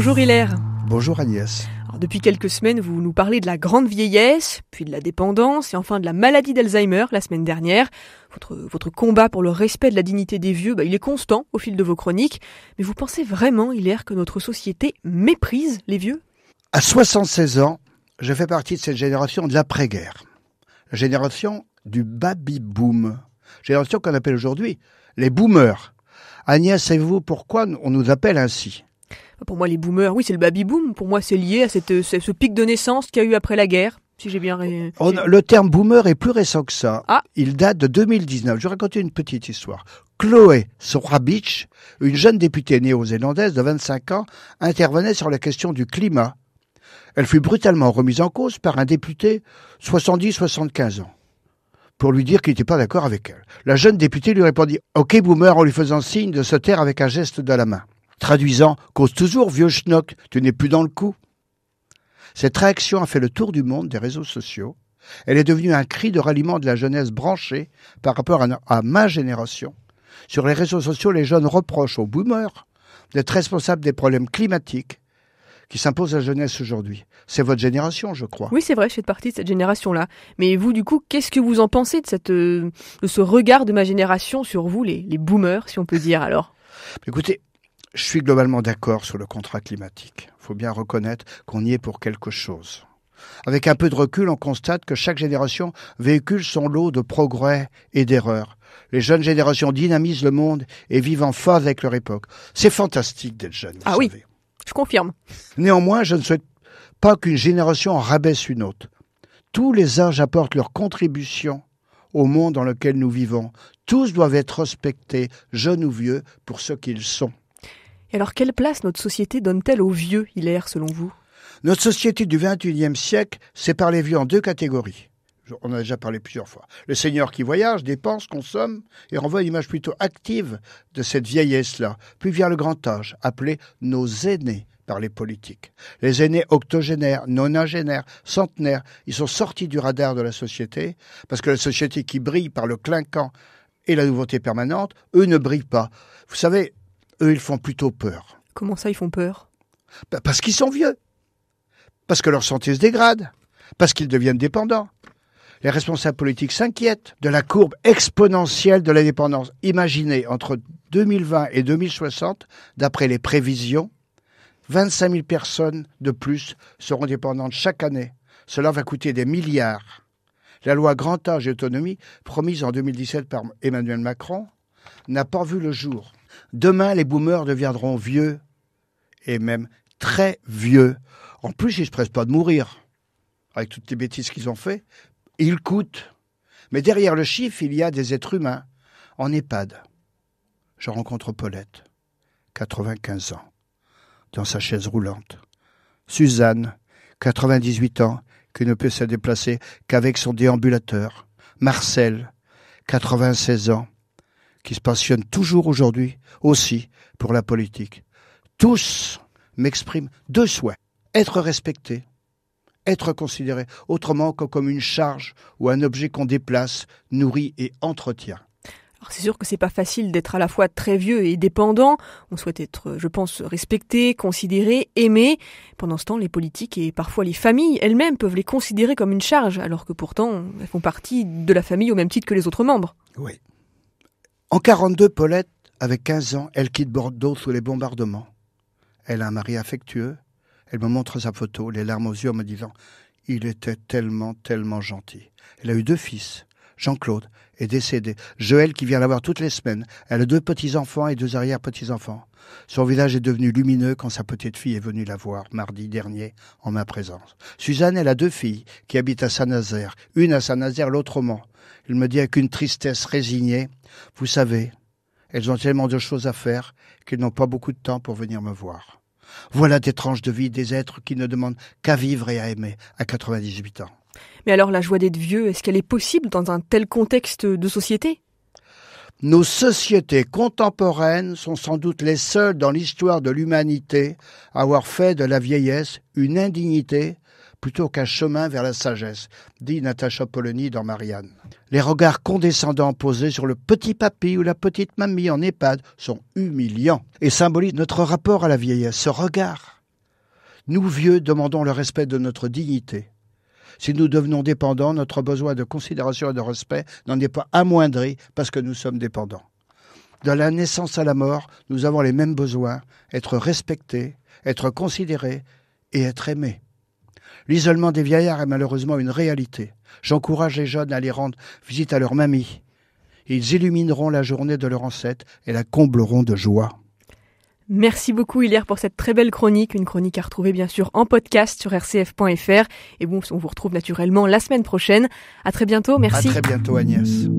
Bonjour Hilaire. Bonjour Agnès. Alors, depuis quelques semaines, vous nous parlez de la grande vieillesse, puis de la dépendance et enfin de la maladie d'Alzheimer la semaine dernière. Votre combat pour le respect de la dignité des vieux, il est constant au fil de vos chroniques. Mais vous pensez vraiment, Hilaire, que notre société méprise les vieux ? À 76 ans, je fais partie de cette génération de l'après-guerre. La génération du baby-boom. Génération qu'on appelle aujourd'hui les boomers. Agnès, savez-vous pourquoi on nous appelle ainsi ? Pour moi, les boomers, oui, c'est le baby-boom. Pour moi, c'est lié à ce pic de naissance qu'il y a eu après la guerre. Si j'ai bien... Le terme boomer est plus récent que ça. Ah. Il date de 2019. Je vais raconter une petite histoire. Chloé Sorabich, une jeune députée néo-zélandaise de 25 ans, intervenait sur la question du climat. Elle fut brutalement remise en cause par un député 70-75 ans pour lui dire qu'il n'était pas d'accord avec elle. La jeune députée lui répondit « Ok, boomer » en lui faisant signe de se taire avec un geste de la main. Traduisant « Cause toujours, vieux schnock, tu n'es plus dans le coup ». Cette réaction a fait le tour du monde des réseaux sociaux. Elle est devenue un cri de ralliement de la jeunesse branchée par rapport à ma génération. Sur les réseaux sociaux, les jeunes reprochent aux boomers d'être responsables des problèmes climatiques qui s'imposent à la jeunesse aujourd'hui. C'est votre génération, je crois. Oui, c'est vrai, je fais partie de cette génération-là. Mais vous, du coup, qu'est-ce que vous en pensez de ce regard de ma génération sur vous, les boomers, si on peut dire alors ? Écoutez, je suis globalement d'accord sur le contrat climatique. Il faut bien reconnaître qu'on y est pour quelque chose. Avec un peu de recul, on constate que chaque génération véhicule son lot de progrès et d'erreurs. Les jeunes générations dynamisent le monde et vivent en phase avec leur époque. C'est fantastique d'être jeune, vous oui, savez. Je confirme. Néanmoins, je ne souhaite pas qu'une génération en rabaisse une autre. Tous les âges apportent leur contribution au monde dans lequel nous vivons. Tous doivent être respectés, jeunes ou vieux, pour ce qu'ils sont. Et alors, quelle place notre société donne-t-elle aux vieux, Hilaire, selon vous ? Notre société du XXIe siècle sépare les vieux en deux catégories. On en a déjà parlé plusieurs fois. Le senior qui voyage, dépense, consomme et renvoie une image plutôt active de cette vieillesse-là. Puis vient le grand âge, appelé nos aînés par les politiques. Les aînés octogénaires, nonagénaires, centenaires, ils sont sortis du radar de la société parce que la société qui brille par le clinquant et la nouveauté permanente, eux ne brillent pas. Vous savez, eux, ils font plutôt peur. Comment ça, ils font peur ? Parce qu'ils sont vieux. Parce que leur santé se dégrade. Parce qu'ils deviennent dépendants. Les responsables politiques s'inquiètent de la courbe exponentielle de la dépendance. Imaginez, entre 2020 et 2060, d'après les prévisions, 25 000 personnes de plus seront dépendantes chaque année. Cela va coûter des milliards. La loi Grand Âge et Autonomie, promise en 2017 par Emmanuel Macron, n'a pas vu le jour. Demain, les boomers deviendront vieux, et même très vieux. En plus, ils ne se pressent pas de mourir, avec toutes les bêtises qu'ils ont fait. Ils coûtent. Mais derrière le chiffre, il y a des êtres humains. En EHPAD, je rencontre Paulette, 95 ans, dans sa chaise roulante. Suzanne, 98 ans, qui ne peut se déplacer qu'avec son déambulateur. Marcel, 96 ans, qui se passionne toujours aujourd'hui, aussi, pour la politique. Tous m'expriment deux souhaits. Être respectés, être considéré autrement que comme une charge ou un objet qu'on déplace, nourrit et entretient. Alors c'est sûr que c'est pas facile d'être à la fois très vieux et dépendant. On souhaite être, je pense, respecté, considéré, aimé. Pendant ce temps, les politiques et parfois les familles elles-mêmes peuvent les considérer comme une charge, alors que pourtant, elles font partie de la famille au même titre que les autres membres. Oui. En 1942, Paulette, avec 15 ans, elle quitte Bordeaux sous les bombardements. Elle a un mari affectueux. Elle me montre sa photo, les larmes aux yeux, en me disant « Il était tellement, tellement gentil ». Elle a eu 2 fils. Jean-Claude est décédé. Joël, qui vient la voir toutes les semaines. Elle a 2 petits-enfants et 2 arrière-petits-enfants. Son visage est devenu lumineux quand sa petite fille est venue la voir mardi dernier en ma présence. Suzanne, elle a 2 filles qui habitent à Saint-Nazaire. Une à Saint-Nazaire, l'autre au Mans. Elle me dit avec une tristesse résignée « Vous savez, elles ont tellement de choses à faire qu'elles n'ont pas beaucoup de temps pour venir me voir. » Voilà des tranches de vie des êtres qui ne demandent qu'à vivre et à aimer à 98 ans. Mais alors la joie d'être vieux, est-ce qu'elle est possible dans un tel contexte de société ? Nos sociétés contemporaines sont sans doute les seules dans l'histoire de l'humanité à avoir fait de la vieillesse une indignité plutôt qu'un chemin vers la sagesse, dit Natacha Polony dans Marianne. Les regards condescendants posés sur le petit papy ou la petite mamie en EHPAD sont humiliants et symbolisent notre rapport à la vieillesse. Ce regard Nous, vieux, demandons le respect de notre dignité. Si nous devenons dépendants, notre besoin de considération et de respect n'en est pas amoindri parce que nous sommes dépendants. De la naissance à la mort, nous avons les mêmes besoins, être respectés, être considérés et être aimés. L'isolement des vieillards est malheureusement une réalité. J'encourage les jeunes à aller rendre visite à leur mamie. Ils illumineront la journée de leur ancêtre et la combleront de joie. Merci beaucoup Hilaire pour cette très belle chronique, une chronique à retrouver bien sûr en podcast sur rcf.fr. Et bon, on vous retrouve naturellement la semaine prochaine. À très bientôt, merci. À très bientôt Agnès.